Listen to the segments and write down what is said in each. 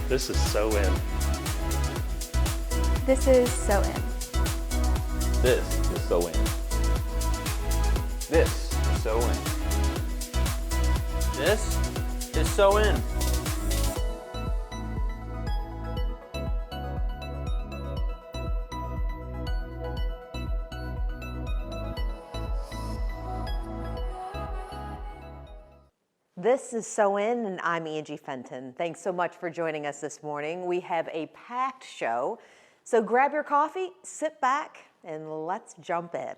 This is SoIN. This is SoIN. This is SoIN. This is SoIN. This is SoIN. This is SoIN, and I'm Angie Fenton. Thanks so much for joining us this morning. We have a packed show, so grab your coffee, sit back, and let's jump in.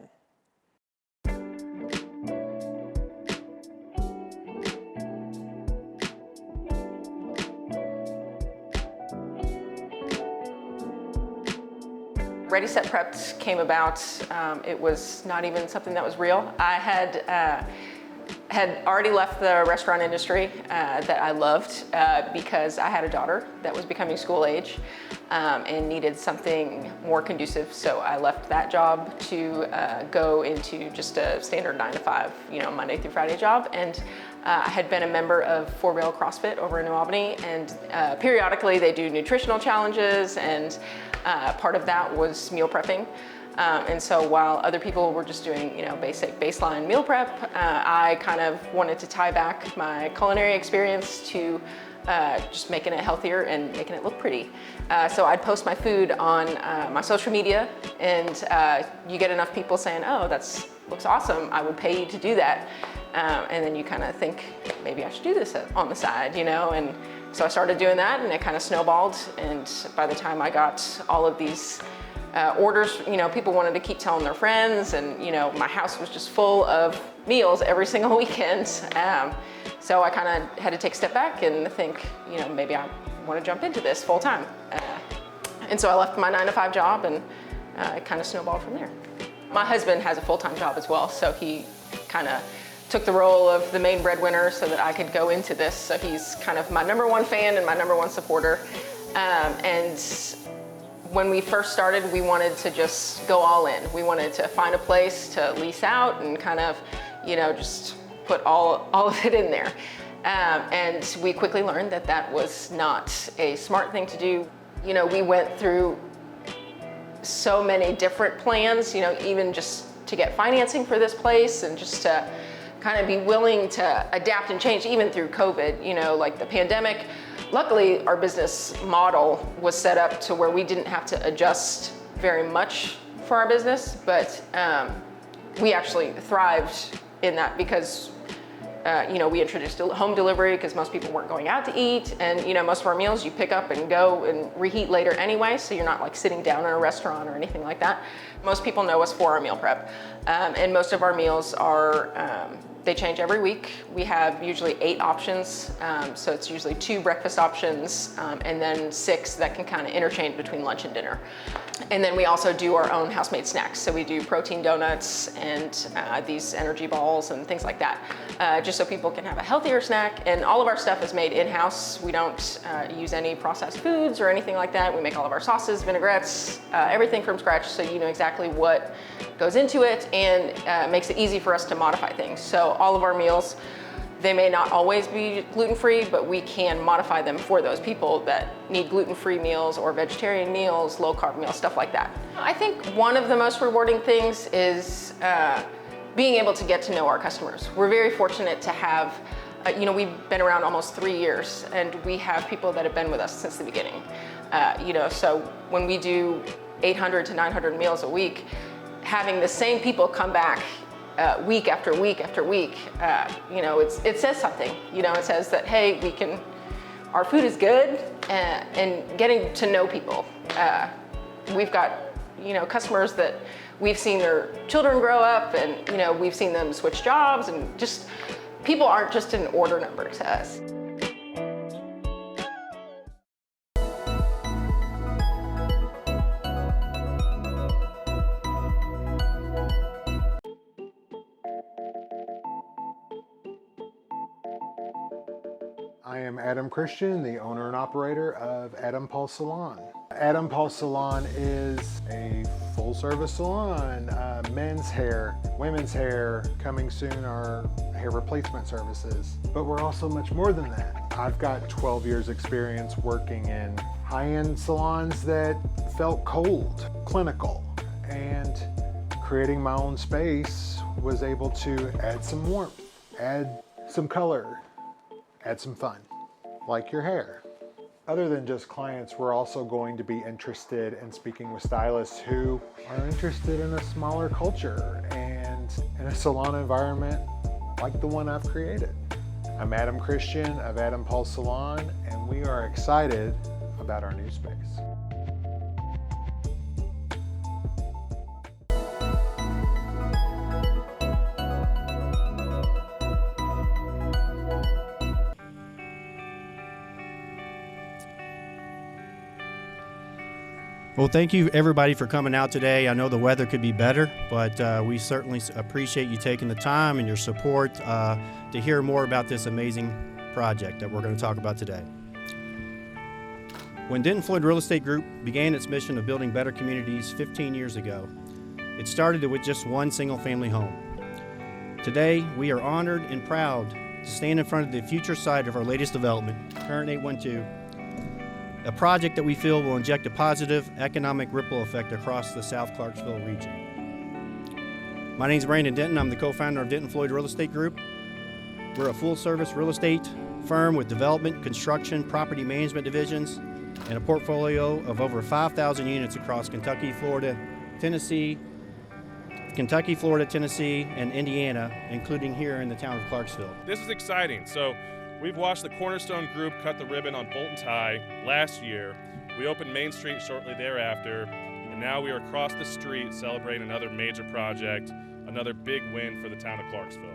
Ready Set Prepped came about. It was not even something that was real. I had already left the restaurant industry that I loved because I had a daughter that was becoming school age and needed something more conducive. So I left that job to go into just a standard 9-to-5, Monday through Friday job. And I had been a member of 4-Rail CrossFit over in New Albany, and periodically they do nutritional challenges, and part of that was meal prepping. And so while other people were just doing, basic baseline meal prep, I kind of wanted to tie back my culinary experience to just making it healthier and making it look pretty. So I'd post my food on my social media, and you get enough people saying, "Oh, that looks awesome, I would pay you to do that." And then you kind of think, maybe I should do this on the side, and so I started doing that, and it kind of snowballed. And by the time I got all of these orders, people wanted to keep telling their friends, and my house was just full of meals every single weekend. So I kind of had to take a step back and think, maybe I want to jump into this full time. And so I left my 9-to-5 job, and it kind of snowballed from there. My husband has a full-time job as well, so he kind of took the role of the main breadwinner so that I could go into this. So he's kind of my #1 fan and my #1 supporter. And when we first started, we wanted to just go all in. We wanted to find a place to lease out and kind of, just put all of it in there. And we quickly learned that that was not a smart thing to do. We went through so many different plans, even just to get financing for this place, and just to kind of be willing to adapt and change even through COVID, like the pandemic. Luckily, our business model was set up to where we didn't have to adjust very much for our business, but we actually thrived in that because we introduced home delivery because most people weren't going out to eat, and most of our meals you pick up and go and reheat later anyway, so you're not like sitting down in a restaurant or anything like that. Most people know us for our meal prep, and most of our meals are they change every week. We have usually 8 options, so it's usually 2 breakfast options, and then 6 that can kind of interchange between lunch and dinner. And then we also do our own house-made snacks. So we do protein donuts and these energy balls and things like that, just so people can have a healthier snack. And all of our stuff is made in-house. We don't use any processed foods or anything like that. We make all of our sauces, vinaigrettes, everything from scratch, so you know exactly what goes into it, and makes it easy for us to modify things. So all of our meals, they may not always be gluten-free, but we can modify them for those people that need gluten-free meals or vegetarian meals, low-carb meals, stuff like that. I think one of the most rewarding things is being able to get to know our customers. We're very fortunate to have, we've been around almost 3 years, and we have people that have been with us since the beginning. So when we do 800 to 900 meals a week, having the same people come back week after week after week, it says something. It says that, hey, our food is good, and getting to know people. We've got, customers that we've seen their children grow up, and, we've seen them switch jobs, and just people aren't just an order number to us. I am Adam Christian, the owner and operator of Adam Paul Salon. Adam Paul Salon is a full-service salon, men's hair, women's hair. Coming soon are hair replacement services. But we're also much more than that. I've got 12 years experience working in high-end salons that felt cold, clinical, and creating my own space was able to add some warmth, add some color, add some fun, like your hair. Other than just clients, we're also going to be interested in speaking with stylists who are interested in a smaller culture and in a salon environment like the one I've created. I'm Adam Christian of Adam Pulse Salon, and we are excited about our new space. Well, thank you everybody for coming out today. I know the weather could be better, but we certainly appreciate you taking the time and your support to hear more about this amazing project that we're going to talk about today. When Denton Floyd Real Estate Group began its mission of building better communities 15 years ago, it started with just one single-family home. Today, we are honored and proud to stand in front of the future site of our latest development, Current 812, a project that we feel will inject a positive economic ripple effect across the South Clarksville region. My name is Brandon Denton. I'm the co-founder of Denton Floyd Real Estate Group. We're a full-service real estate firm with development, construction, property management divisions, and a portfolio of over 5,000 units across Kentucky, Florida, Tennessee, and Indiana, including here in the town of Clarksville. This is exciting. So we've watched the Cornerstone Group cut the ribbon on Bolt and Tie last year. We opened Main Street shortly thereafter, and now we are across the street celebrating another major project, another big win for the town of Clarksville.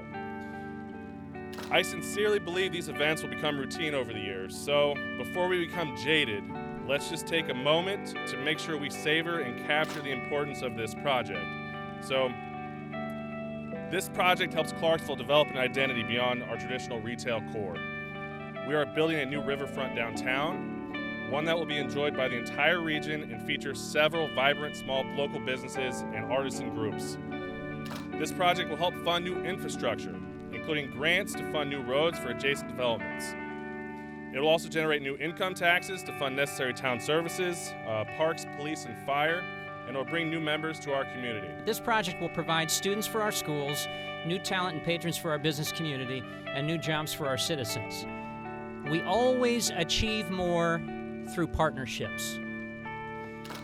I sincerely believe these events will become routine over the years, so before we become jaded, let's just take a moment to make sure we savor and capture the importance of this project. So, this project helps Clarksville develop an identity beyond our traditional retail core. We are building a new riverfront downtown, one that will be enjoyed by the entire region and features several vibrant small local businesses and artisan groups. This project will help fund new infrastructure, including grants to fund new roads for adjacent developments. It will also generate new income taxes to fund necessary town services, parks, police, and fire, and it will bring new members to our community. This project will provide students for our schools, new talent and patrons for our business community, and new jobs for our citizens. We always achieve more through partnerships.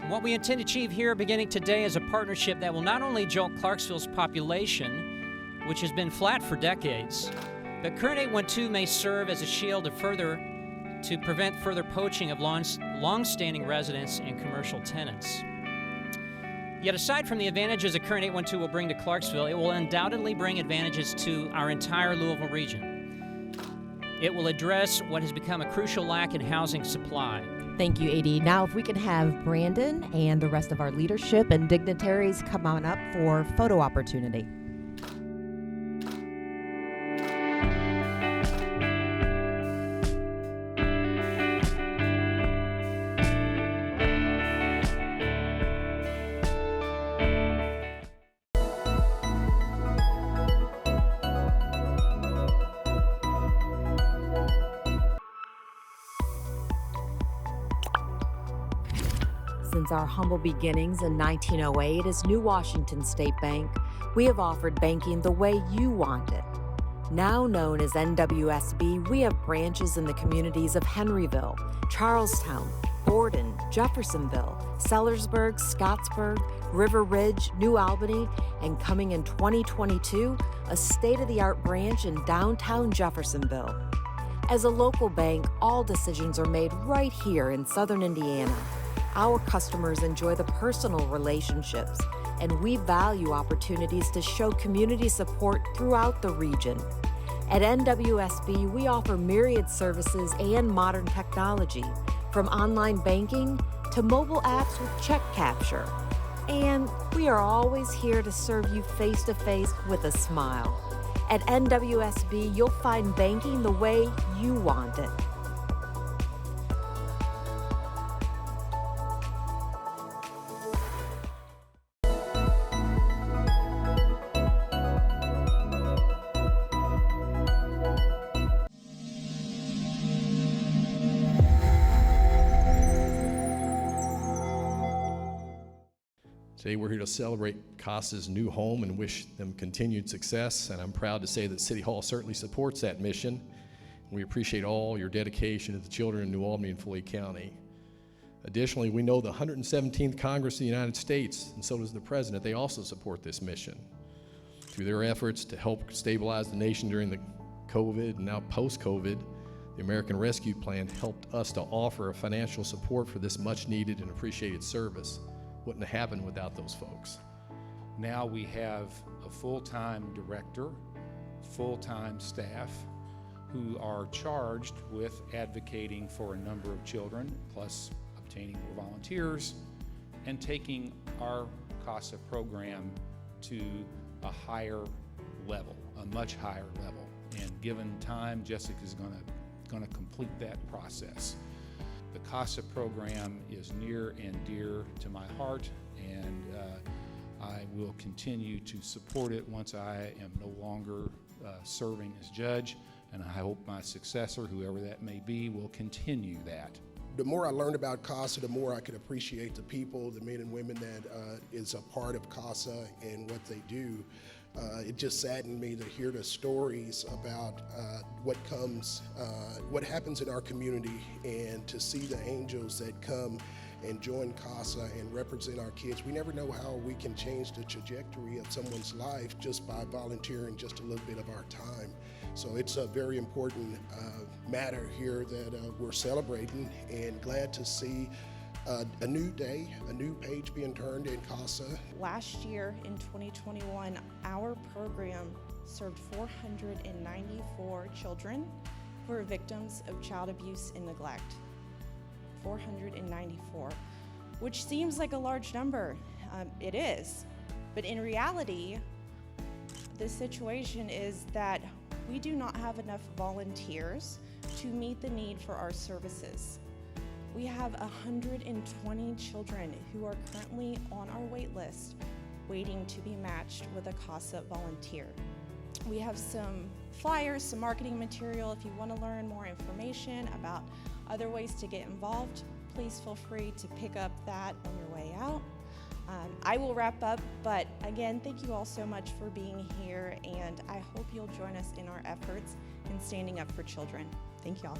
What we intend to achieve here beginning today is a partnership that will not only jolt Clarksville's population, which has been flat for decades, but Current 812 may serve as a shield to prevent further poaching of long-standing residents and commercial tenants. Yet aside from the advantages that Current 812 will bring to Clarksville, it will undoubtedly bring advantages to our entire Louisville region. It will address what has become a crucial lack in housing supply. Thank you, AD. Now, if we could have Brandon and the rest of our leadership and dignitaries come on up for photo opportunity. Since our humble beginnings in 1908 as New Washington State Bank, we have offered banking the way you want it. Now known as NWSB, we have branches in the communities of Henryville, Charlestown, Borden, Jeffersonville, Sellersburg, Scottsburg, River Ridge, New Albany, and coming in 2022, a state-of-the-art branch in downtown Jeffersonville. As a local bank, all decisions are made right here in Southern Indiana. Our customers enjoy the personal relationships, and we value opportunities to show community support throughout the region. At NWSB, we offer myriad services and modern technology, from online banking to mobile apps with check capture. And we are always here to serve you face-to-face with a smile. At NWSB, you'll find banking the way you want it. Today we're here to celebrate CASA's new home and wish them continued success, and I'm proud to say that City Hall certainly supports that mission. We appreciate all your dedication to the children in New Albany and Floyd County. Additionally, we know the 117th Congress of the United States, and so does the President, they also support this mission. Through their efforts to help stabilize the nation during the COVID and now post-COVID, the American Rescue Plan helped us to offer a financial support for this much needed and appreciated service. Wouldn't have happened without those folks. Now we have a full-time director, full-time staff who are charged with advocating for a number of children, plus obtaining more volunteers and taking our CASA program to a higher level, a much higher level. And given time, Jessica's going to complete that process. The CASA program is near and dear to my heart, and I will continue to support it once I am no longer serving as judge, and I hope my successor, whoever that may be, will continue that. The more I learned about CASA, the more I could appreciate the people, the men and women that is a part of CASA and what they do. It just saddened me to hear the stories about what happens in our community, and to see the angels that come and join CASA and represent our kids. We never know how we can change the trajectory of someone's life just by volunteering just a little bit of our time. So it's a very important matter here that we're celebrating, and glad to see a new day, a new page being turned in CASA. Last year in 2021, our program served 494 children who were victims of child abuse and neglect. 494, which seems like a large number. It is, but in reality, the situation is that we do not have enough volunteers to meet the need for our services. We have 120 children who are currently on our wait list, waiting to be matched with a CASA volunteer. We have some flyers, some marketing material. If you want to learn more information about other ways to get involved, please feel free to pick up that on your way out. I will wrap up, but again, thank you all so much for being here, and I hope you'll join us in our efforts in standing up for children. Thank y'all.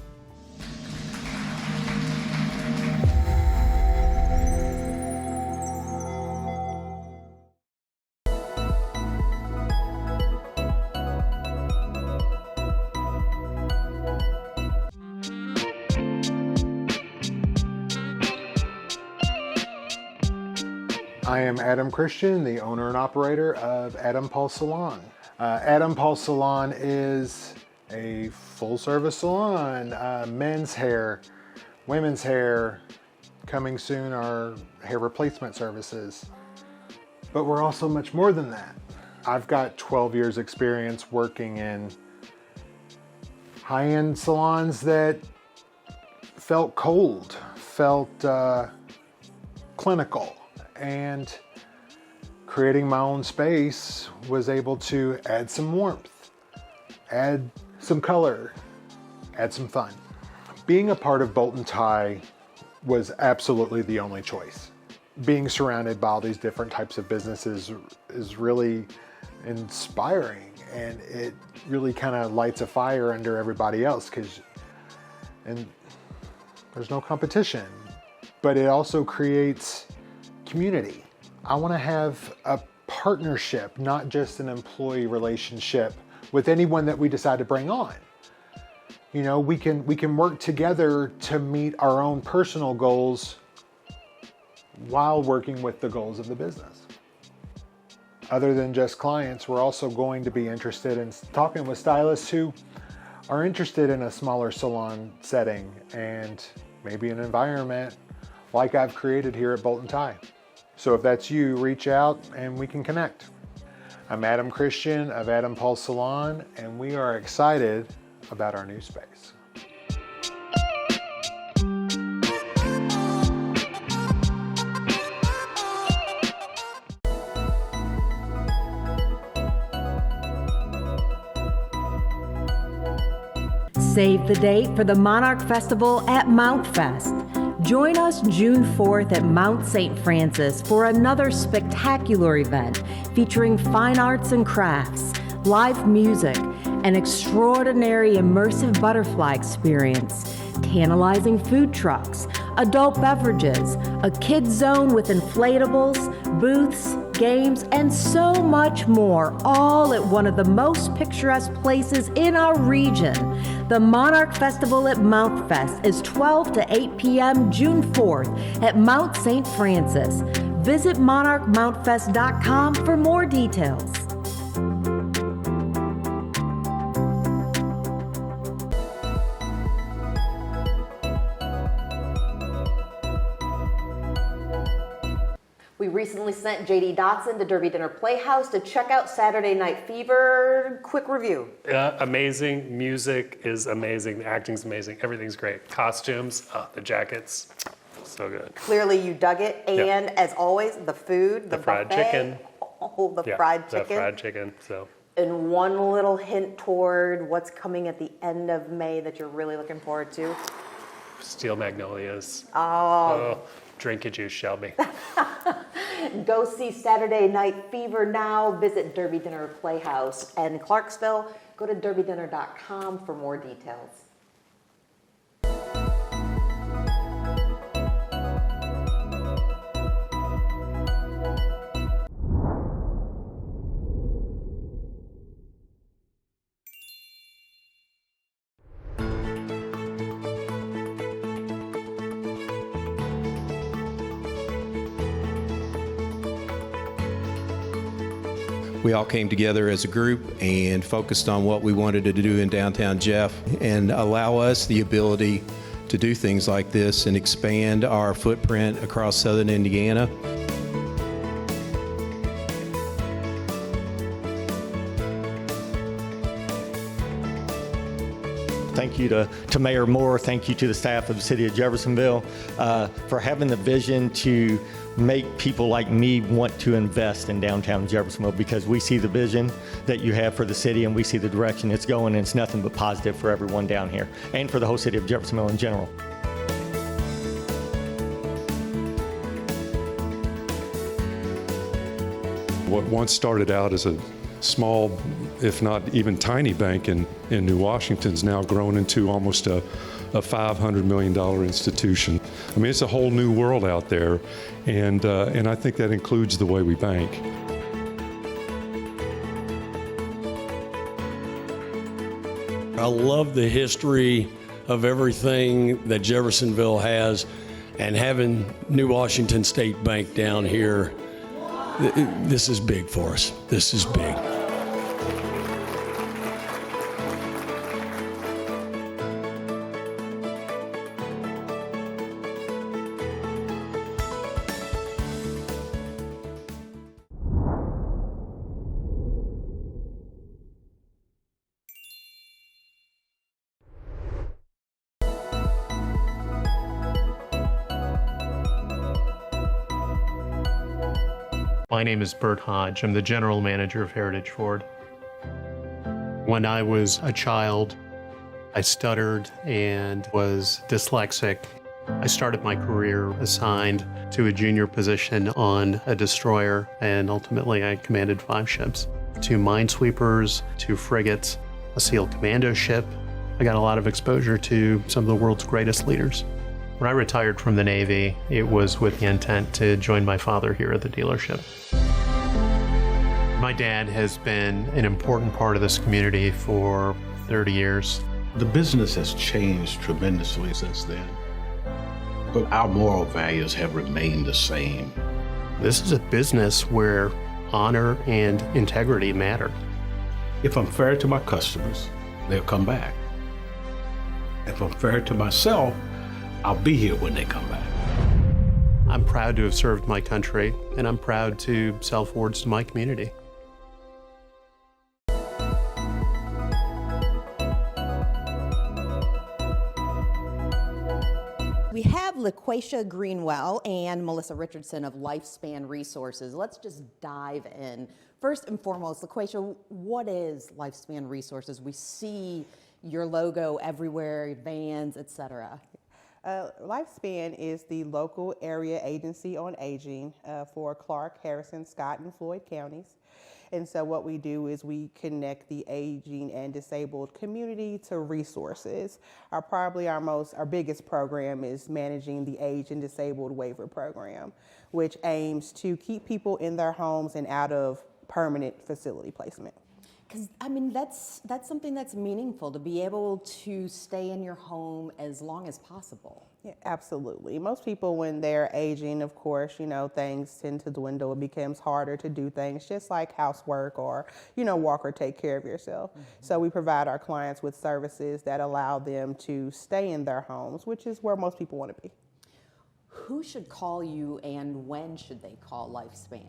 I am Adam Christian, the owner and operator of Adam Paul Salon. Adam Paul Salon is a full-service salon, men's hair, women's hair, coming soon our hair replacement services. But we're also much more than that. I've got 12 years experience working in high-end salons that felt cold, felt clinical. And creating my own space was able to add some warmth, add some color, add some fun. Being a part of Bolt & Tie was absolutely the only choice. Being surrounded by all these different types of businesses is really inspiring, and it really kind of lights a fire under everybody else, and there's no competition, but it also creates community. I want to have a partnership, not just an employee relationship with anyone that we decide to bring on. You know, we can work together to meet our own personal goals while working with the goals of the business. Other than just clients, we're also going to be interested in talking with stylists who are interested in a smaller salon setting and maybe an environment like I've created here at Bolt & Tie. So if that's you, reach out and we can connect. I'm Adam Christian of Adam Paul Salon, and we are excited about our new space. Save the date for the Monarch Festival at Mount Fest. Join us June 4th at Mount St. Francis for another spectacular event featuring fine arts and crafts, live music, an extraordinary immersive butterfly experience, tantalizing food trucks, adult beverages, a kids zone with inflatables, booths, games, and so much more, all at one of the most picturesque places in our region. The Monarch Festival at Mount Fest is 12 to 8 p.m. June 4th at Mount St. Francis. Visit monarchmountfest.com for more details. We recently sent JD Dotson to Derby Dinner Playhouse to check out Saturday Night Fever. Quick review. Amazing. Music is amazing. The acting's amazing. Everything's great. Costumes, the jackets, so good. Clearly you dug it. And as always, the food, the fried buffet. chicken. Oh, the fried chicken. The fried chicken, so. And one little hint toward what's coming at the end of May that you're really looking forward to. Steel Magnolias. Oh. Drink your juice, Shelby. Go see Saturday Night Fever now. Visit Derby Dinner Playhouse. And in Clarksville, go to derbydinner.com for more details. We all came together as a group and focused on what we wanted to do in downtown Jeff and allow us the ability to do things like this and expand our footprint across southern Indiana. Thank you to Mayor Moore. Thank you to the staff of the City of Jeffersonville for having the vision to make people like me want to invest in downtown Jeffersonville, because we see the vision that you have for the city and we see the direction it's going, and it's nothing but positive for everyone down here and for the whole City of Jeffersonville in general. What once started out as a small, if not even tiny bank in New Washington is now grown into almost a $500 million institution. I mean, it's a whole new world out there, and I think that includes the way we bank. I love the history of everything that Jeffersonville has, and having New Washington State Bank down here, this is big for us. This is big. My name is Bert Hodge. I'm the general manager of Heritage Ford. When I was a child, I stuttered and was dyslexic. I started my career assigned to a junior position on a destroyer, and ultimately I commanded 5 ships, 2 minesweepers, 2 frigates, a SEAL commando ship. I got a lot of exposure to some of the world's greatest leaders. When I retired from the Navy, it was with the intent to join my father here at the dealership. My dad has been an important part of this community for 30 years. The business has changed tremendously since then, but our moral values have remained the same. This is a business where honor and integrity matter. If I'm fair to my customers, they'll come back. If I'm fair to myself, I'll be here when they come back. I'm proud to have served my country, and I'm proud to sell Fords to my community. We have LaQuacia Greenwell and Melissa Richardson of Lifespan Resources. Let's just dive in. First and foremost, LaQuacia, what is Lifespan Resources? We see your logo everywhere, vans, etc. Lifespan is the local area agency on aging for Clark, Harrison, Scott, and Floyd counties. And so what we do is we connect the aging and disabled community to resources. Our biggest program is managing the Age and Disabled Waiver Program, which aims to keep people in their homes and out of permanent facility placement. Because, I mean, that's something that's meaningful, to be able to stay in your home as long as possible. Yeah, absolutely. Most people, when they're aging, of course, things tend to dwindle. It becomes harder to do things just like housework or, walk or take care of yourself. Mm-hmm. So we provide our clients with services that allow them to stay in their homes, which is where most people want to be. Who should call you and when should they call Lifespan?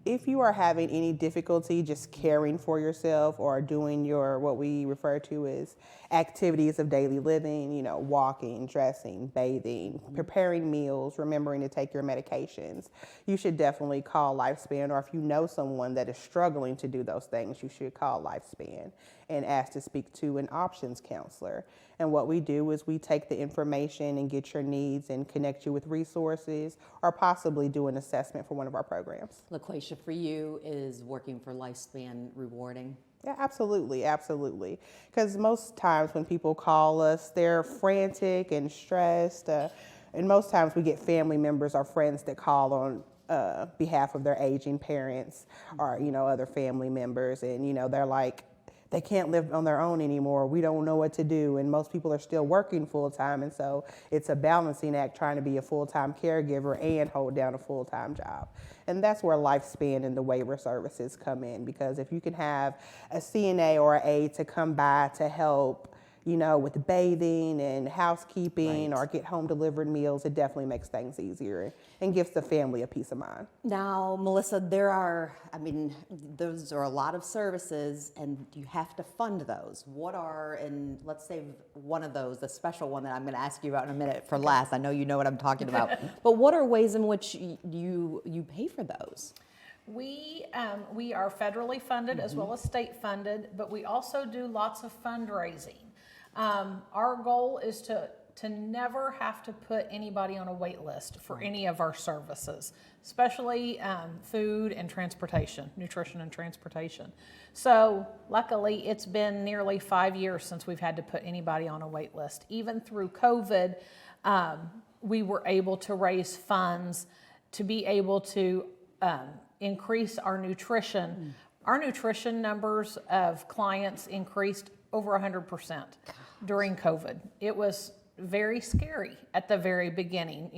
If you are having any difficulty just caring for yourself or doing what we refer to as activities of daily living, walking, dressing, bathing, preparing meals, remembering to take your medications, you should definitely call Lifespan. Or if you know someone that is struggling to do those things, you should call Lifespan and ask to speak to an options counselor. And what we do is we take the information and get your needs and connect you with resources or possibly do an assessment for one of our programs. LaQuasia, for you, is working for Lifespan rewarding? Yeah, absolutely, absolutely. Because most times when people call us, they're frantic and stressed. And most times we get family members or friends that call on behalf of their aging parents or, other family members. And, they're like, they can't live on their own anymore. We don't know what to do. And most people are still working full time. And so it's a balancing act trying to be a full-time caregiver and hold down a full-time job. And that's where Lifespan and the waiver services come in, because if you can have a CNA or an aide to come by to help, with bathing and housekeeping or get home delivered meals, it definitely makes things easier and gives the family a peace of mind. Now, Melissa, those are a lot of services and you have to fund those. And let's save one of those, the special one that I'm going to ask you about in a minute for last. I know you know what I'm talking about. But what are ways in which you pay for those? We are federally funded as well as state funded, but we also do lots of fundraising. Our goal is to never have to put anybody on a wait list for any of our services, especially food and transportation, nutrition and transportation. So luckily, it's been nearly 5 years since we've had to put anybody on a wait list. Even through COVID, we were able to raise funds to be able to increase our nutrition. Our nutrition numbers of clients increased over 100% during COVID. It was very scary at the very beginning.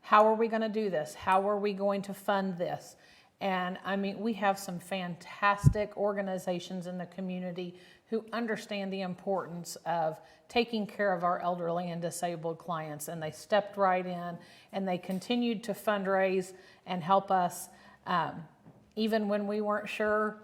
How are we going to do this? How are we going to fund this? And we have some fantastic organizations in the community who understand the importance of taking care of our elderly and disabled clients. And they stepped right in and they continued to fundraise and help us even when we weren't sure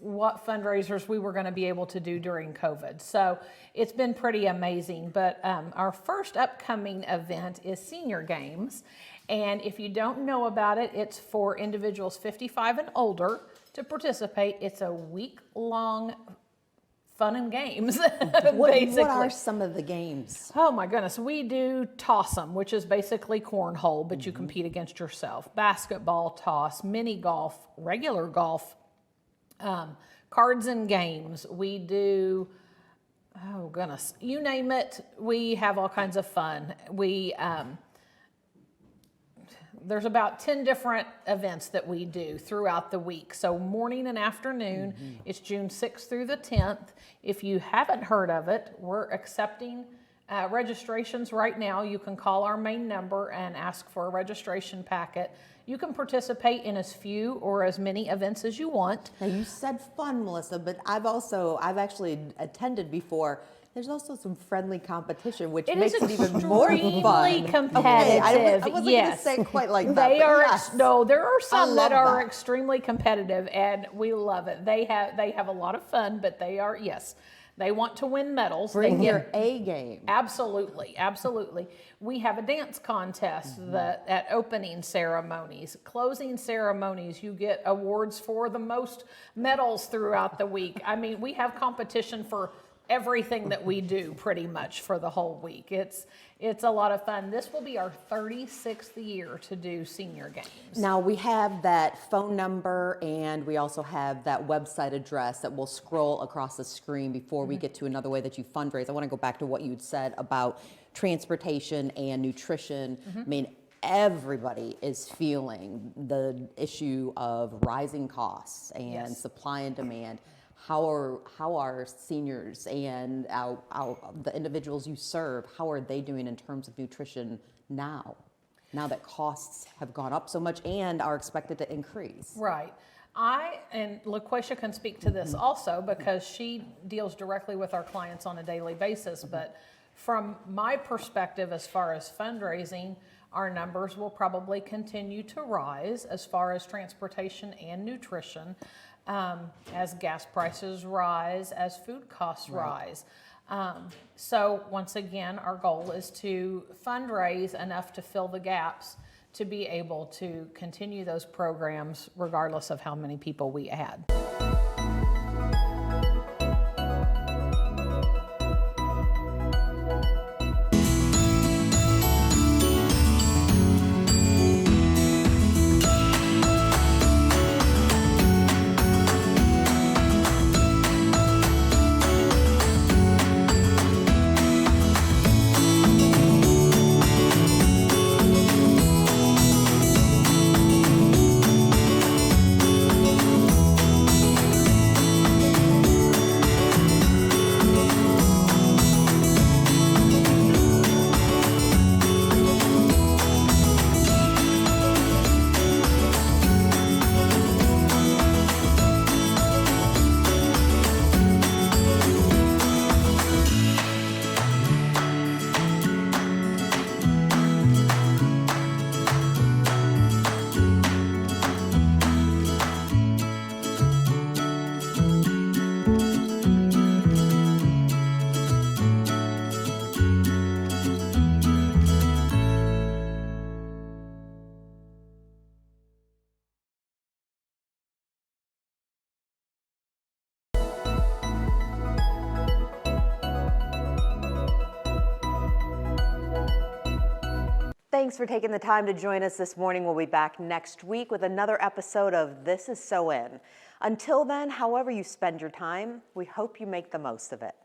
what fundraisers we were going to be able to do during COVID. So it's been pretty amazing. But our first upcoming event is Senior Games. And if you don't know about it, it's for individuals 55 and older to participate. It's a week-long fun and games, basically. What are some of the games? Oh my goodness. We do Toss'em, which is basically cornhole, but you compete against yourself. Basketball toss, mini golf, regular golf, cards and games. We do, oh goodness, you name it. We have all kinds of fun. There's about 10 different events that we do throughout the week. So morning and afternoon, it's June 6th through the 10th. If you haven't heard of it, we're accepting registrations right now. You can call our main number and ask for a registration packet. You can participate in as few or as many events as you want. Now you said fun, Melissa, but I've actually attended before. There's also some friendly competition, which makes it even more fun. Extremely competitive. I wasn't going to say it quite like that. There are some that are extremely competitive, and we love it. They have a lot of fun, but they want to win medals. Bring your A game. Absolutely, absolutely. We have a dance contest at opening ceremonies, closing ceremonies. You get awards for the most medals throughout the week. We have competition for everything that we do pretty much for the whole week. It's a lot of fun. This will be our 36th year to do senior games. Now we have that phone number and we also have that website address that will scroll across the screen before we get to another way that you fundraise. I want to go back to what you had said about transportation and nutrition. I mean, everybody is feeling the issue of rising costs and supply and demand. How are seniors and the individuals you serve, how are they doing in terms of nutrition now that costs have gone up so much and are expected to increase? Right. And LaQuisha can speak to this also because she deals directly with our clients on a daily basis. But from my perspective, as far as fundraising, our numbers will probably continue to rise as far as transportation and nutrition. As gas prices rise, as food costs rise. So once again, our goal is to fundraise enough to fill the gaps to be able to continue those programs regardless of how many people we add. Thanks for taking the time to join us this morning. We'll be back next week with another episode of This is SoIN. Until then, however you spend your time, we hope you make the most of it.